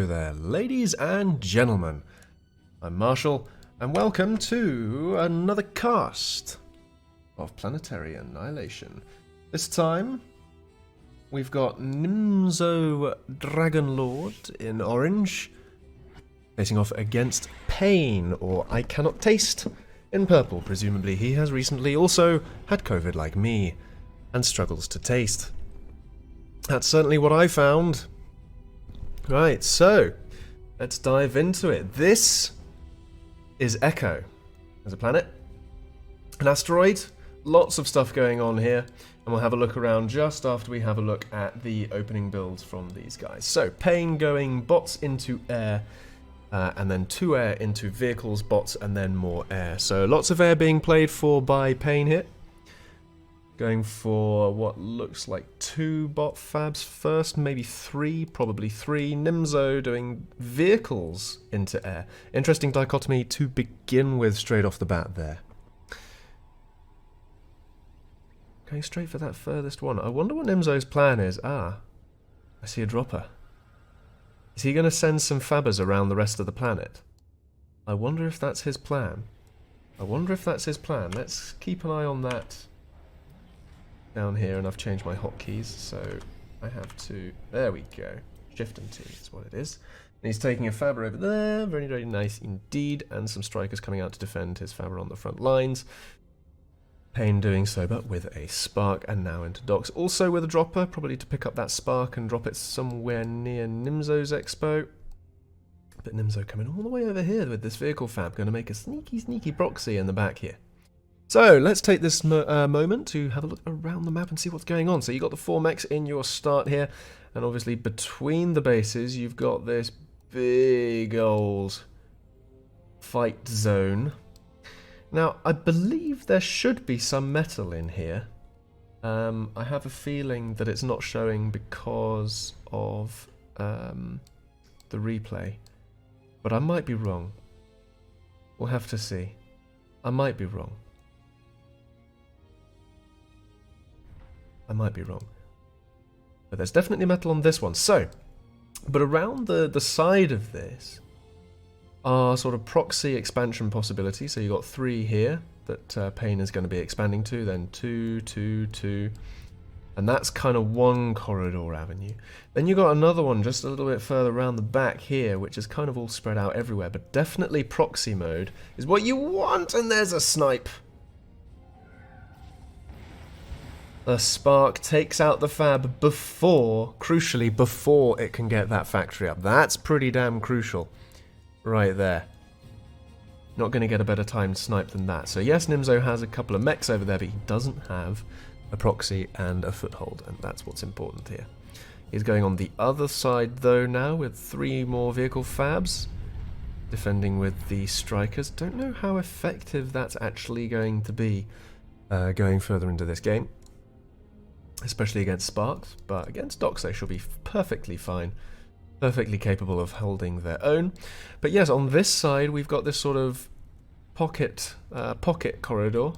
Hello there, ladies and gentlemen. I'm Marshall, and welcome to another cast of Planetary Annihilation. This time, we've got Nimzo Dragonlord in orange, facing off against Pain, or I Cannot Taste, in purple. Presumably he has recently also had COVID like me, and struggles to taste. That's certainly what I found. Right, so let's dive into it. This is Echo as a planet, an asteroid, lots of stuff going on here, and we'll have a look around just after we have a look at the opening builds from these guys. So, Pain going bots into air, and then 2 air into vehicles, bots, and then more air. So lots of air being played for by Pain here. Going for what looks like 2 bot fabs first, maybe 3, probably 3. Nimzo doing vehicles into air. Interesting dichotomy to begin with straight off the bat there. Going straight for that furthest one. I wonder what Nimzo's plan is. I see a dropper. Is he going to send some fabbers around the rest of the planet? I wonder if that's his plan. Let's keep an eye on that down here, and I've changed my hotkeys, so I have to... There we go. Shift and T is what it is. And he's taking a fabber over there. Very, very nice indeed. And some strikers coming out to defend his fabber on the front lines. Pain doing so, but with a spark, and now into docks. Also with a dropper, probably to pick up that spark and drop it somewhere near Nimzo's expo. But Nimzo coming all the way over here with this vehicle fab, going to make a sneaky, sneaky proxy in the back here. So let's take this moment to have a look around the map and see what's going on. So you've got the 4 mechs in your start here, and obviously between the bases you've got this big old fight zone. Now I believe there should be some metal in here. I have a feeling that it's not showing because of the replay, but I might be wrong. We'll have to see. I might be wrong. But there's definitely metal on this one. So, but around the side of this are sort of proxy expansion possibilities. So you've got 3 here that Pain is going to be expanding to, then 2, 2, 2. And that's kind of one corridor avenue. Then you've got another one just a little bit further around the back here, which is kind of all spread out everywhere. But definitely proxy mode is what you want, and there's a snipe. The spark takes out the fab crucially before it can get that factory up. That's pretty damn crucial right there. Not going to get a better timed snipe than that. So yes, Nimzo has a couple of mechs over there, but he doesn't have a proxy and a foothold, and that's what's important here. He's going on the other side though now with 3 more vehicle fabs, defending with the strikers. Don't know how effective that's actually going to be going further into this game, especially against sparks, but against docks they should be perfectly fine, perfectly capable of holding their own. But yes, on this side we've got this sort of pocket corridor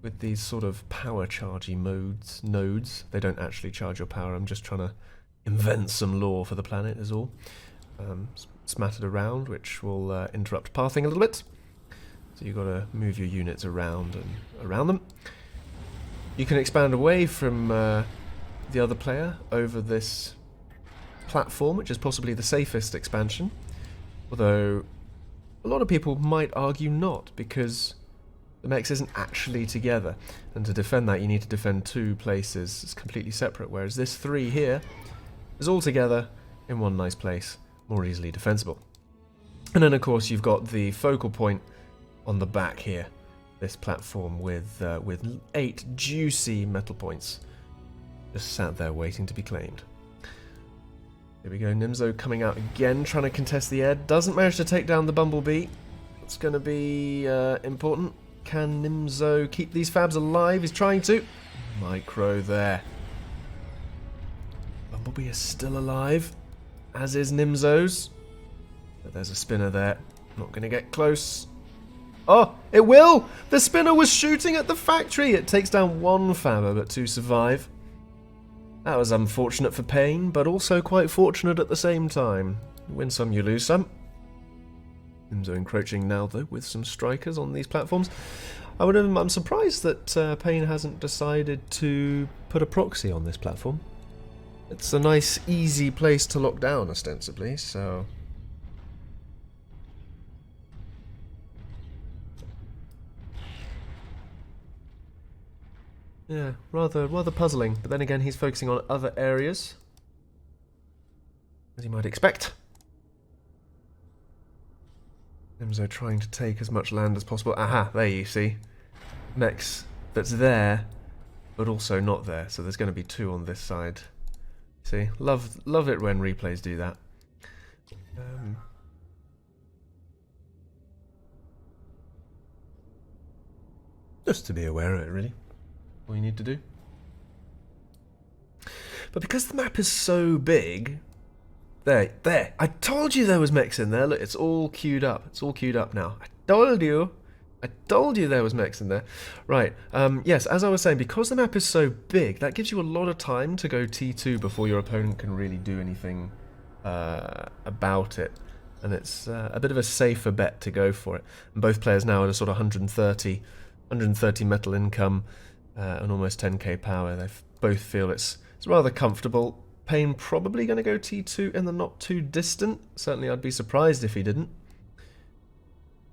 with these sort of power chargey nodes. They don't actually charge your power, I'm just trying to invent some lore for the planet is all. Smattered around, which will interrupt pathing a little bit. So you've got to move your units around and around them. You can expand away from the other player over this platform, which is possibly the safest expansion. Although a lot of people might argue not, because the mechs isn't actually together. And to defend that, you need to defend 2 places. It's completely separate, whereas this 3 here is all together in one nice place, more easily defensible. And then, of course, you've got the focal point on the back here. This platform with 8 juicy metal points just sat there waiting to be claimed. Here we go, Nimzo coming out again, trying to contest the air. Doesn't manage to take down the Bumblebee. It's going to be important. Can Nimzo keep these fabs alive? He's trying to. Micro there. Bumblebee is still alive, as is Nimzo's. But there's a spinner there. Not going to get close. Oh, it will! The spinner was shooting at the factory! It takes down 1 fabber, but 2 survive. That was unfortunate for Pain, but also quite fortunate at the same time. You win some, you lose some. Nimzo encroaching now, though, with some strikers on these platforms. I'm surprised that Pain hasn't decided to put a proxy on this platform. It's a nice, easy place to lock down, ostensibly, so... yeah, rather puzzling, but then again he's focusing on other areas, as you might expect. Nimzo trying to take as much land as possible. Aha, there you see. Mechs that's there, but also not there, so there's going to be two on this side. See, love it when replays do that. Just to be aware of it, really. All you need to do. But because the map is so big... There. I told you there was mechs in there. Look, it's all queued up. It's all queued up now. I told you there was mechs in there. Right, yes, as I was saying, because the map is so big, that gives you a lot of time to go T2 before your opponent can really do anything about it. And it's a bit of a safer bet to go for it. And both players now at a sort of 130 metal income and almost 10k power. They both feel it's rather comfortable. Pain probably going to go T2 in the not too distant. Certainly I'd be surprised if he didn't.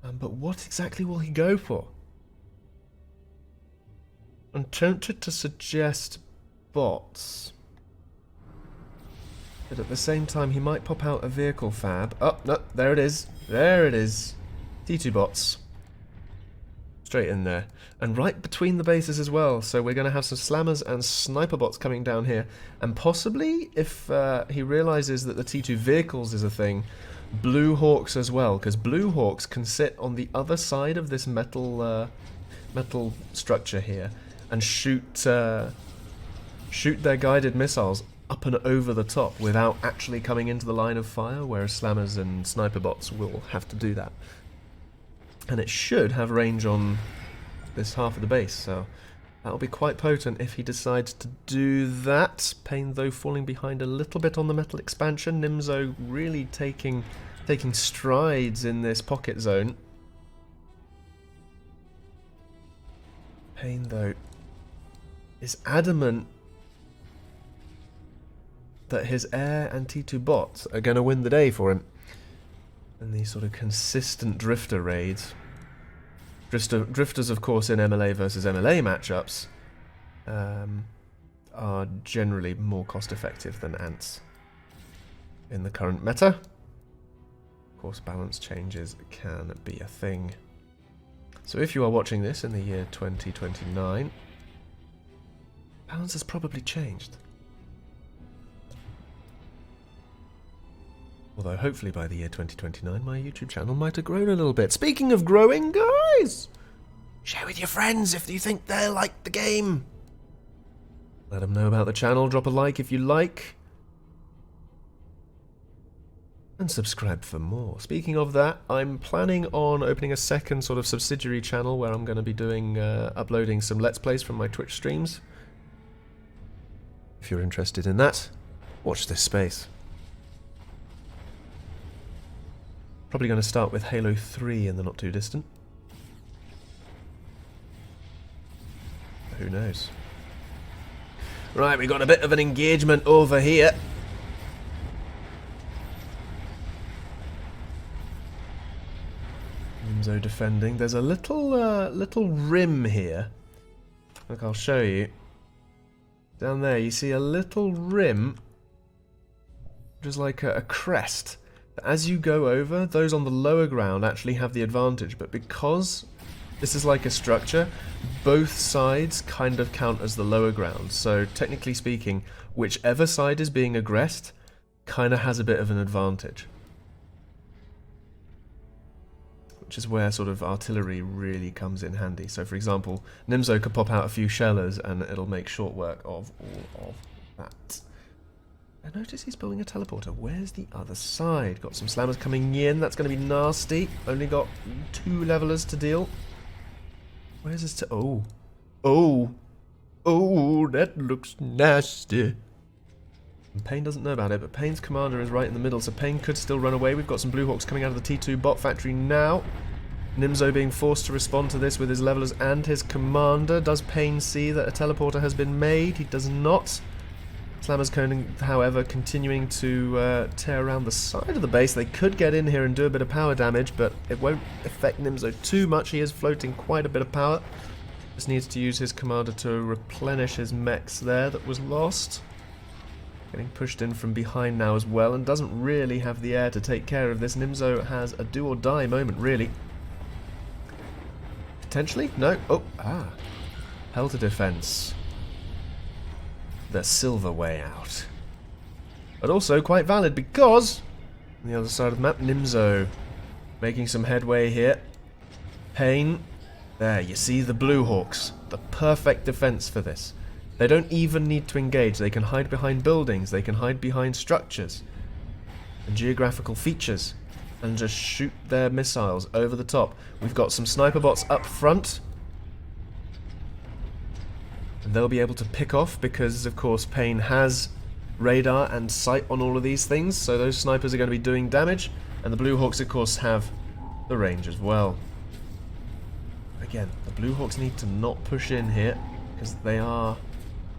But what exactly will he go for? I'm tempted to suggest bots. But at the same time he might pop out a vehicle fab. Oh, no, there it is. There it is. T2 bots. Straight in there. And right between the bases as well. So we're going to have some slammers and sniper bots coming down here. And possibly, if he realizes that the T2 vehicles is a thing, Blue Hawks as well. Because Blue Hawks can sit on the other side of this metal structure here and shoot their guided missiles up and over the top without actually coming into the line of fire, whereas slammers and sniper bots will have to do that. And it should have range on this half of the base, so that'll be quite potent if he decides to do that. Pain, though, falling behind a little bit on the metal expansion. Nimzo really taking strides in this pocket zone. Pain, though, is adamant that his air and T2 bots are going to win the day for him. And these sort of consistent drifter raids. Drifters, of course, in MLA versus MLA matchups are generally more cost-effective than ants in the current meta. Of course, balance changes can be a thing. So if you are watching this in the year 2029, balance has probably changed. Although hopefully by the year 2029 my YouTube channel might have grown a little bit. Speaking of growing, guys! Share with your friends if you think they like the game. Let them know about the channel, drop a like if you like. And subscribe for more. Speaking of that, I'm planning on opening a second sort of subsidiary channel where I'm going to be doing uploading some Let's Plays from my Twitch streams. If you're interested in that, watch this space. Probably going to start with Halo 3 in the not too distant. Who knows? Right, we got a bit of an engagement over here. Nimzo defending. There's a little rim here. Look, I'll show you. Down there, you see a little rim, which is like a crest. As you go over, those on the lower ground actually have the advantage, but because this is like a structure, both sides kind of count as the lower ground. So technically speaking, whichever side is being aggressed kind of has a bit of an advantage. Which is where sort of artillery really comes in handy. So for example, Nimzo could pop out a few shellers and it'll make short work of all of that. I notice he's building a teleporter. Where's the other side? Got some slammers coming in. That's going to be nasty. Only got 2 levelers to deal. Where's this to... Oh, that looks nasty. And Pain doesn't know about it, but Pain's commander is right in the middle, so Pain could still run away. We've got some Blue Hawks coming out of the T2 bot factory now. Nimzo being forced to respond to this with his levelers and his commander. Does Pain see that a teleporter has been made? He does not. Slammer's Cone, however, continuing to tear around the side of the base. They could get in here and do a bit of power damage, but it won't affect Nimzo too much. He is floating quite a bit of power. Just needs to use his commander to replenish his mechs there that was lost. Getting pushed in from behind now as well, and doesn't really have the air to take care of this. Nimzo has a do-or-die moment, really. Potentially? No. Oh, Hell to defense. The silver way out. But also quite valid because, on the other side of the map, Nimzo making some headway here. Pain. There, you see the Blue Hawks. The perfect defense for this. They don't even need to engage. They can hide behind buildings. They can hide behind structures and geographical features and just shoot their missiles over the top. We've got some sniper bots up front. And they'll be able to pick off because, of course, Pain has radar and sight on all of these things. So those snipers are going to be doing damage. And the Blue Hawks, of course, have the range as well. Again, the Blue Hawks need to not push in here because they are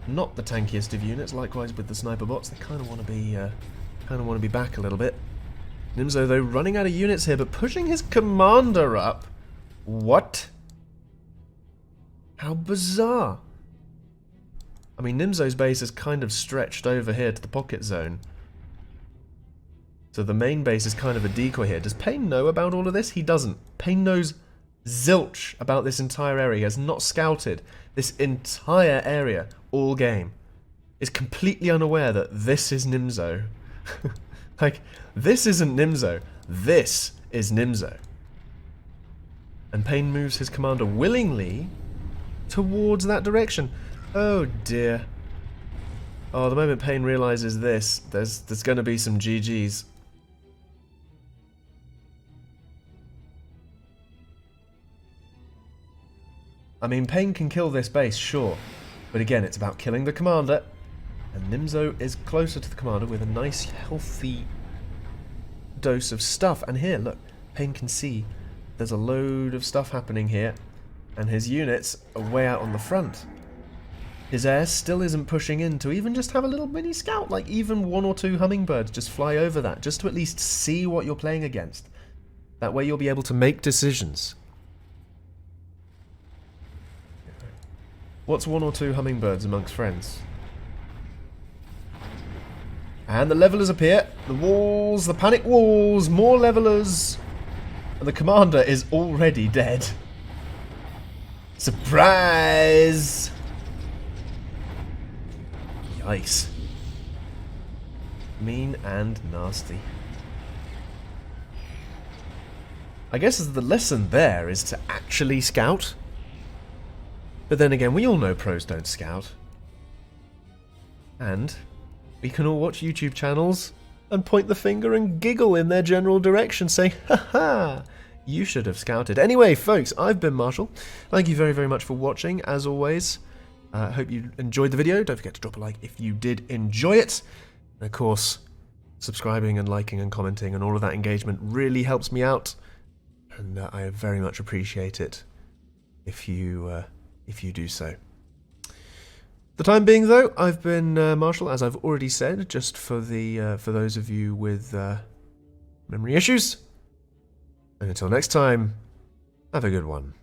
not the tankiest of units. Likewise with the sniper bots, they kind of want to be back a little bit. Nimzo, though, running out of units here, but pushing his commander up. What? How bizarre. I mean, Nimzo's base is kind of stretched over here to the pocket zone. So the main base is kind of a decoy here. Does Pain know about all of this? He doesn't. Pain knows zilch about this entire area. He has not scouted this entire area all game. Is completely unaware that this is Nimzo. Like, this isn't Nimzo. This is Nimzo. And Pain moves his commander willingly towards that direction. Oh dear. Oh, the moment Pain realizes this, there's going to be some GGs. I mean, Pain can kill this base, sure. But again, it's about killing the commander. And Nimzo is closer to the commander with a nice, healthy dose of stuff. And here, look, Pain can see there's a load of stuff happening here. And his units are way out on the front. His air still isn't pushing in to even just have a little mini scout. Like, even 1 or 2 hummingbirds just fly over that. Just to at least see what you're playing against. That way you'll be able to make decisions. What's 1 or 2 hummingbirds amongst friends? And the levelers appear. The walls, the panic walls, more levelers. And the commander is already dead. Surprise! Yikes. Mean and nasty. I guess the lesson there is to actually scout. But then again, we all know pros don't scout. And we can all watch YouTube channels and point the finger and giggle in their general direction, saying, haha, you should have scouted. Anyway, folks, I've been Marshall. Thank you very, very much for watching, as always. I hope you enjoyed the video. Don't forget to drop a like if you did enjoy it. And of course, subscribing and liking and commenting and all of that engagement really helps me out. And I very much appreciate it if you do so. The time being, though, I've been Marshall, as I've already said, just for those of you with memory issues. And until next time, have a good one.